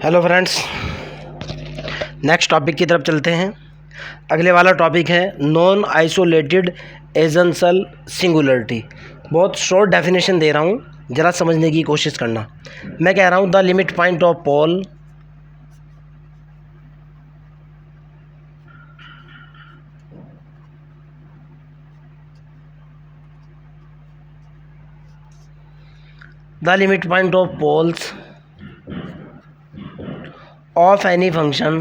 Hello friends, next topic की तरफ चलते हैं। अगले वाला टॉपिक है नॉन आइसोलेटेड एजेंशल सिंगुलरिटी। बहुत शॉर्ट डेफिनेशन दे रहा हूँ, ज़रा समझने की कोशिश करना। मैं कह रहा हूँ the limit point of pole of poles of any function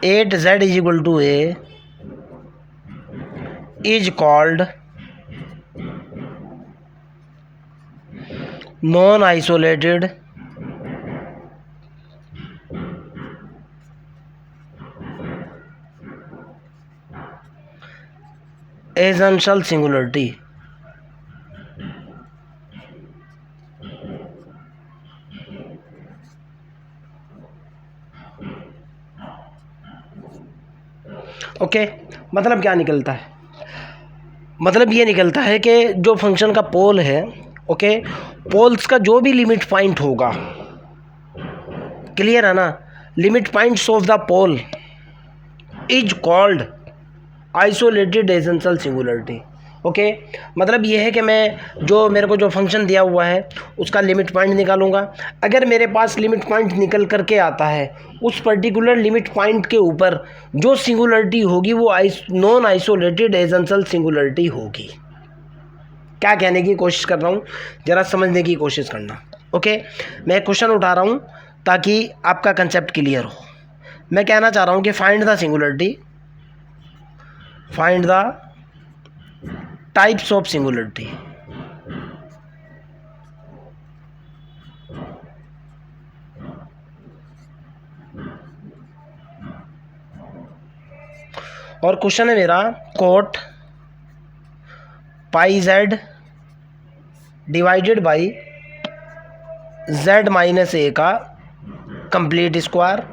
at z is equal to a is called non-isolated essential singularity। Okay, मतलब क्या निकलता है? मतलब ये निकलता है कि जो फंक्शन का पोल है, ओके, पोल्स का जो भी लिमिट पॉइंट होगा, क्लियर है ना, limit points of the pole is called isolated essential singularity. Okay, मतलब ये है कि मेरे को जो फंक्शन दिया हुआ है उसका लिमिट पॉइंट निकालूंगा। अगर मेरे पास लिमिट पॉइंट निकल करके आता है, उस पर्टिकुलर लिमिट पॉइंट के ऊपर जो सिंगुलरिटी होगी वो नॉन आइसोलेटेड एसेंशियल सिंगुलरिटी होगी। क्या कहने की कोशिश कर रहा हूँ, ज़रा समझने की कोशिश करना। ओके, मैं क्वेश्चन उठा रहा हूँ ताकि आपका कंसेप्ट क्लियर हो। मैं कहना चाह रहा हूँ कि find the singularity, find the types of singularity. और क्वेश्चन है मेरा cot pi z divided by z minus a का कंप्लीट स्क्वायर,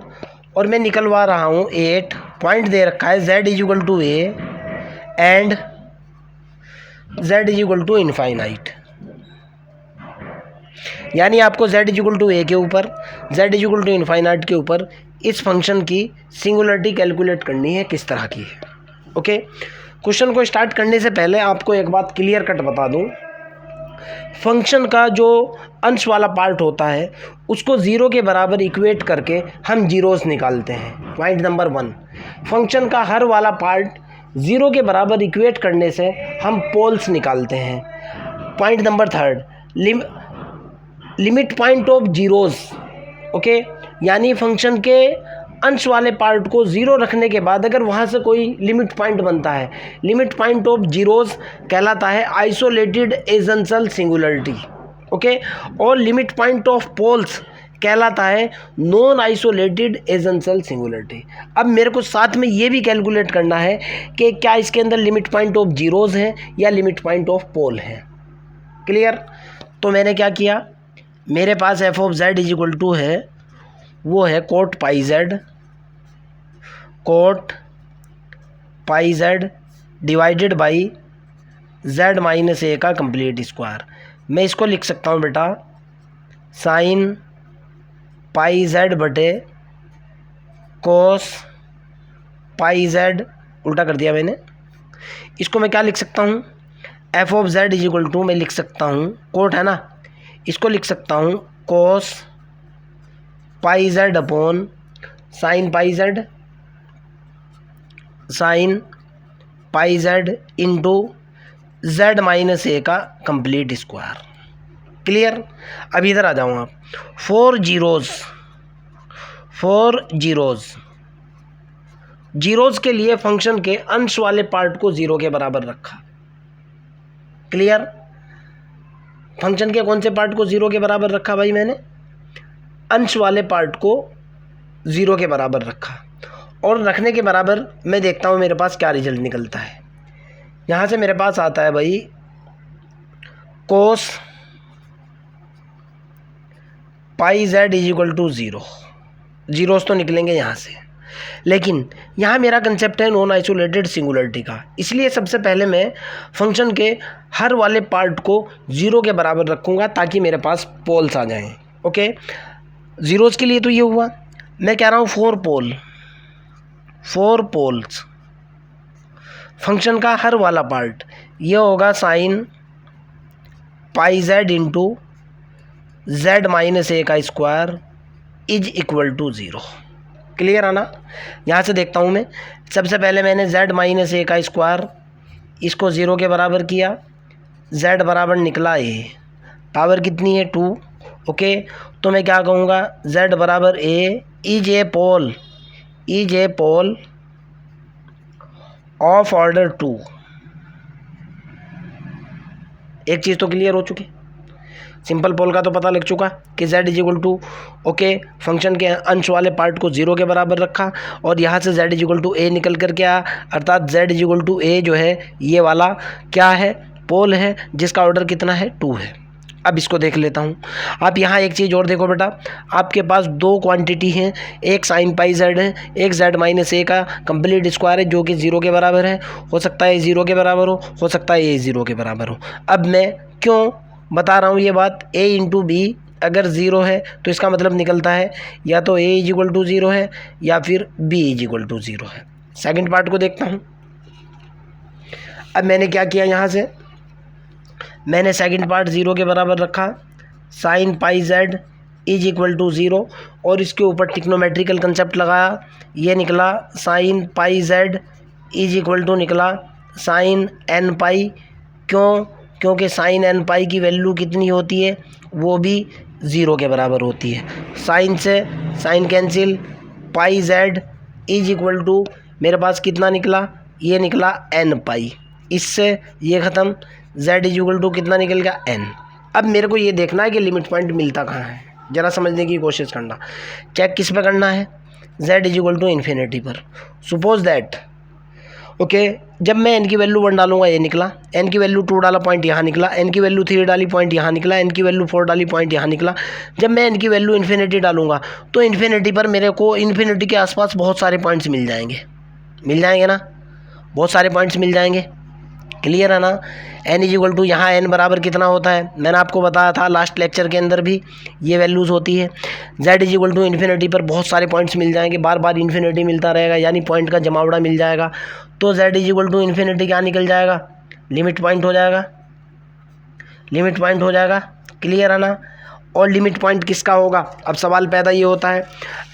और मैं निकलवा रहा हूँ 8 पॉइंट दे रखा है z is equal to A and z is equal to infinite. यानी आपको z is equal to A के ऊपर, z is equal to infinite के ऊपर इस फंक्शन की सिंगुलरिटी कैलकुलेट करनी है, किस तरह की है। ओके, क्वेश्चन को स्टार्ट करने से पहले आपको एक बात क्लियर कट बता दूं, फंक्शन का जो अंश वाला पार्ट होता है उसको ज़ीरो के बराबर इक्वेट करके हम जीरोस निकालते हैं। पॉइंट नंबर 1, फंक्शन का हर वाला पार्ट ज़ीरो के बराबर इक्वेट करने से हम पोल्स निकालते हैं। Point number 3, limit point of zeros. Okay, यानी फंक्शन के अंश वाले पार्ट को ज़ीरो रखने के बाद अगर वहाँ से कोई लिमिट पॉइंट बनता है, लिमिट पॉइंट ऑफ जीरोस कहलाता है आइसोलेटेड एसेंशियल सिंगुलरिटी। ओके, और लिमिट पॉइंट ऑफ पोल्स कहलाता है नॉन आइसोलेटेड एसेंशियल सिंगुलरिटी। अब मेरे को साथ में ये भी कैलकुलेट करना है कि क्या इसके अंदर लिमिट पॉइंट ऑफ जीरोस है या लिमिट पॉइंट ऑफ पोल है। क्लियर? तो मैंने क्या किया, मेरे पास f of Z is equal to है, वो है cot pi z divided by z minus a का कंप्लीट स्क्वायर। मैं इसको लिख सकता हूँ बेटा साइन पाई जेड बटे कोस पाई जेड, उल्टा कर दिया मैंने। इसको मैं क्या लिख सकता हूँ, F of Z is equal to, मैं लिख सकता हूँ, कोट है ना, इसको लिख सकता हूँ cos pi z upon sine pi z into z minus a का कंप्लीट स्क्वायर। क्लियर? अब इधर आ जाऊँ आप, फोर जीरोज के लिए फंक्शन के अंश वाले पार्ट को ज़ीरो के बराबर रखा। क्लियर? फंक्शन के कौन से पार्ट को ज़ीरो के बराबर रखा भाई? मैंने अंश वाले पार्ट को ज़ीरो के बराबर रखा, और रखने के बराबर मैं देखता हूँ मेरे पास क्या रिजल्ट निकलता है। यहाँ से मेरे पास आता है भाई cos pi Z is equal to zero, zeros तो निकलेंगे यहाँ से। लेकिन यहाँ मेरा कंसेप्ट है नॉन आइसोलेटेड सिंगुलरिटी का, इसलिए सबसे पहले मैं फंक्शन के हर वाले पार्ट को 0 के बराबर रखूँगा ताकि मेरे पास पोल्स आ जाएं। ओके, ज़ीरोज़ के लिए तो ये हुआ, मैं कह रहा हूँ 4 पोल्स फंक्शन का हर वाला पार्ट, ये होगा sine pi z into z minus a का square is equal to 0। Clear है ना? यहाँ से देखता हूँ मैं, सबसे पहले मैंने z माइनस ए का स्क्वायर इसको 0 के बराबर किया, z बराबर निकला a, पावर कितनी है 2। ओके, तो मैं क्या कहूँगा, z बराबर a is a pole of order 2। एक चीज़ तो क्लियर हो चुकी, सिंपल पोल का तो पता लग चुका कि z is equal to, okay, function के अंश वाले पार्ट को 0 के बराबर रखा और यहाँ से z इज इक्वल टू ए निकल कर के आया, अर्थात z इज इक्वल टू ए जो है ये वाला क्या है, पोल है जिसका ऑर्डर कितना है 2 है। अब इसको देख लेता हूँ। आप यहाँ एक चीज़ और देखो बेटा, आपके पास 2 क्वांटिटी हैं, एक साइन पाई जेड है, एक जेड माइनस ए का कंप्लीट स्क्वायर है जो कि 0 के बराबर है। हो सकता है 0 के बराबर हो सकता है ये 0 के बराबर हो। अब मैं क्यों बता रहा हूँ ये बात, a इंटू बी अगर 0 है तो इसका मतलब निकलता है या तो a इज इक्वल टू 0 है या फिर b इज इक्वल टू 0 है। सेकंड पार्ट को देखता हूँ। अब मैंने क्या किया, यहाँ से मैंने सेकंड पार्ट 0 के बराबर रखा, sine pi Z is equal to 0 और इसके ऊपर टिक्नोमेट्रिकल कंसेप्ट लगाया, ये निकला sine pi Z is equal to निकला साइन एन पाई। क्योंकि साइन एन पाई की वैल्यू कितनी होती है, वो भी 0 के बराबर होती है। साइन से sine cancel, pi Z is equal to मेरे पास कितना निकला, ये निकला एन पाई, इससे ये ख़त्म, z इज इक्वल टू कितना निकल गया n। अब मेरे को ये देखना है कि लिमिट पॉइंट मिलता कहाँ है, ज़रा समझने की कोशिश करना। चेक किस पे करना है, z is equal to infinity पर। सपोज दैट ओके, जब मैं n की वैल्यू 1 डालूंगा ये निकला, n की वैल्यू 2 डाला पॉइंट यहाँ निकला, n की वैल्यू 3 डाली पॉइंट यहाँ निकला, n की वैल्यू 4 डाली पॉइंट यहाँ निकला। जब मैं n की वैल्यू इन्फिनिटी डालूंगा तो इन्फिनिटी पर मेरे को इन्फिनिटी के आसपास बहुत सारे पॉइंट्स मिल जाएंगे ना, बहुत सारे पॉइंट्स मिल जाएंगे। क्लियर है ना? n इज इक्वल टू यहाँ n बराबर कितना होता है, मैंने आपको बताया था लास्ट लेक्चर के अंदर भी ये वैल्यूज़ होती है। z is equal to infinity पर बहुत सारे पॉइंट्स मिल जाएंगे, बार बार इन्फिनिटी मिलता रहेगा, यानी पॉइंट का जमावड़ा मिल जाएगा। तो z is equal to infinity क्या निकल जाएगा, लिमिट पॉइंट हो जाएगा। क्लियर है ना? और लिमिट पॉइंट किसका होगा, अब सवाल पैदा ये होता है,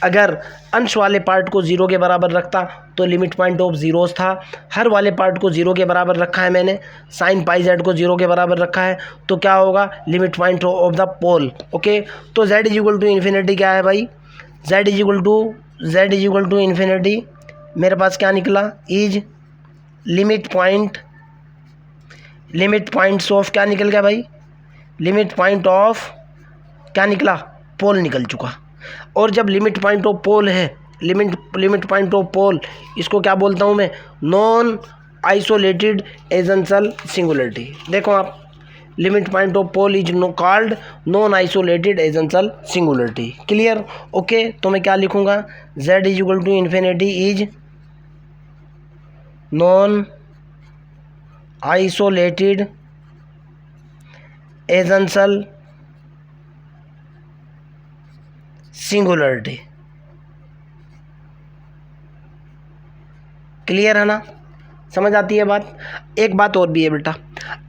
अगर अंश वाले पार्ट को 0 के बराबर रखता तो लिमिट पॉइंट ऑफ जीरोस था, हर वाले पार्ट को 0 के बराबर रखा है मैंने, साइन पाई जेड को 0 के बराबर रखा है, तो क्या होगा, limit point of the pole. Okay, तो z is equal to infinity क्या है भाई, z is equal to infinity मेरे पास क्या निकला, इज लिमिट पॉइंट्स ऑफ क्या निकल गया भाई, लिमिट पॉइंट ऑफ क्या निकला, पोल निकल चुका। और जब लिमिट पॉइंट ऑफ पोल है, लिमिट पॉइंट ऑफ पोल, इसको क्या बोलता हूँ मैं, नॉन आइसोलेटेड एजेंशियल सिंगुलरिटी। देखो आप, limit point of pole is called non isolated essential singularity. Clear? Okay, तो मैं क्या लिखूँगा, z is equal to infinity is non isolated essential singularity. Clear है ना? समझ आती है बात? एक बात और भी है बेटा,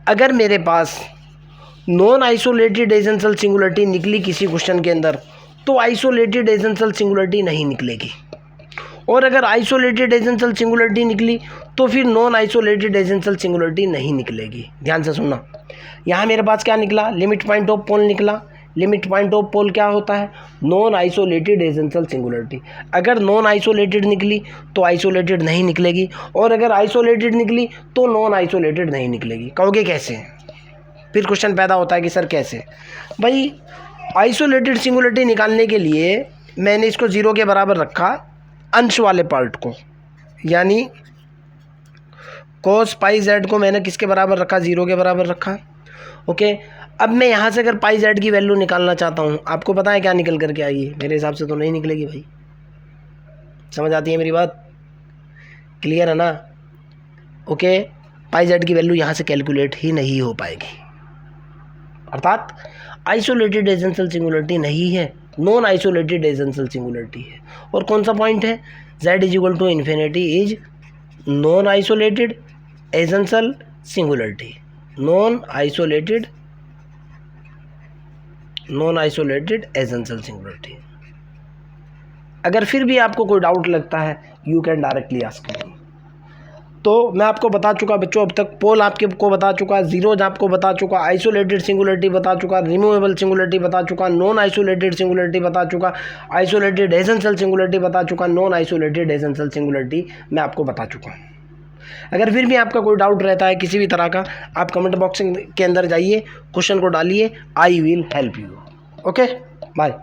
अगर मेरे पास नॉन आइसोलेटेड एजेंशियल सिंगुलरिटी निकली किसी क्वेश्चन के अंदर, तो आइसोलेटेड एजेंशियल सिंगुलरिटी नहीं निकलेगी, और अगर आइसोलेटेड एजेंशियल सिंगुलरिटी निकली तो फिर नॉन आइसोलेटेड एजेंशियल सिंगुलरिटी नहीं निकलेगी। ध्यान से सुनना, यहाँ मेरे पास क्या निकला, लिमिट पॉइंट ऑफ पोल निकला। लिमिट पॉइंट ऑफ पोल क्या होता है, नॉन आइसोलेटेड एजेंशियल सिंगुलरिटी। अगर नॉन आइसोलेटेड निकली तो आइसोलेटेड नहीं निकलेगी, और अगर आइसोलेटेड निकली तो नॉन आइसोलेटेड नहीं निकलेगी। कहोगे कैसे? फिर क्वेश्चन पैदा होता है कि सर कैसे भाई, आइसोलेटेड सिंगुलरिटी निकालने के लिए मैंने इसको 0 के बराबर रखा, अंश वाले पार्ट को, यानी cos पाई जेड को मैंने किसके बराबर रखा, 0 के बराबर रखा। ओके, अब मैं यहाँ से अगर पाई जेड की वैल्यू निकालना चाहता हूँ, आपको पता है क्या निकल करके आएगी, मेरे हिसाब से तो नहीं निकलेगी भाई, समझ आती है मेरी बात? क्लियर है ना? ओके, पाई जेड की वैल्यू यहाँ से कैलकुलेट ही नहीं हो पाएगी, अर्थात आइसोलेटेड एसेंशियल सिंगुलरिटी नहीं है, नॉन आइसोलेटेड एसेंशियल सिंगुलरिटी है। और कौन सा पॉइंट है? z is equal to infinity is non isolated essential singularity, non isolated essential singularity. अगर फिर भी आपको कोई डाउट लगता है, you can directly ask me. तो मैं आपको बता चुका बच्चों, अब तक पोल आपको बता चुका, जीरोज आपको बता चुका, आइसोलेटेड सिंगुलरिटी बता चुका, रिमूवेबल सिंगुलरिटी बता चुका, नॉन आइसोलेटेड सिंगुलरिटी बता चुका, आइसोलेटेड एसेंशियल सिंगुलरिटी बता चुका, नॉन आइसोलेटेड एसेंशियल सिंगुलरिटी मैं आपको बता चुका हूँ। अगर फिर भी आपका कोई डाउट रहता है किसी भी तरह का, आप कमेंट बॉक्स के अंदर जाइए, क्वेश्चन को डालिए, I will help you. Okay, bye.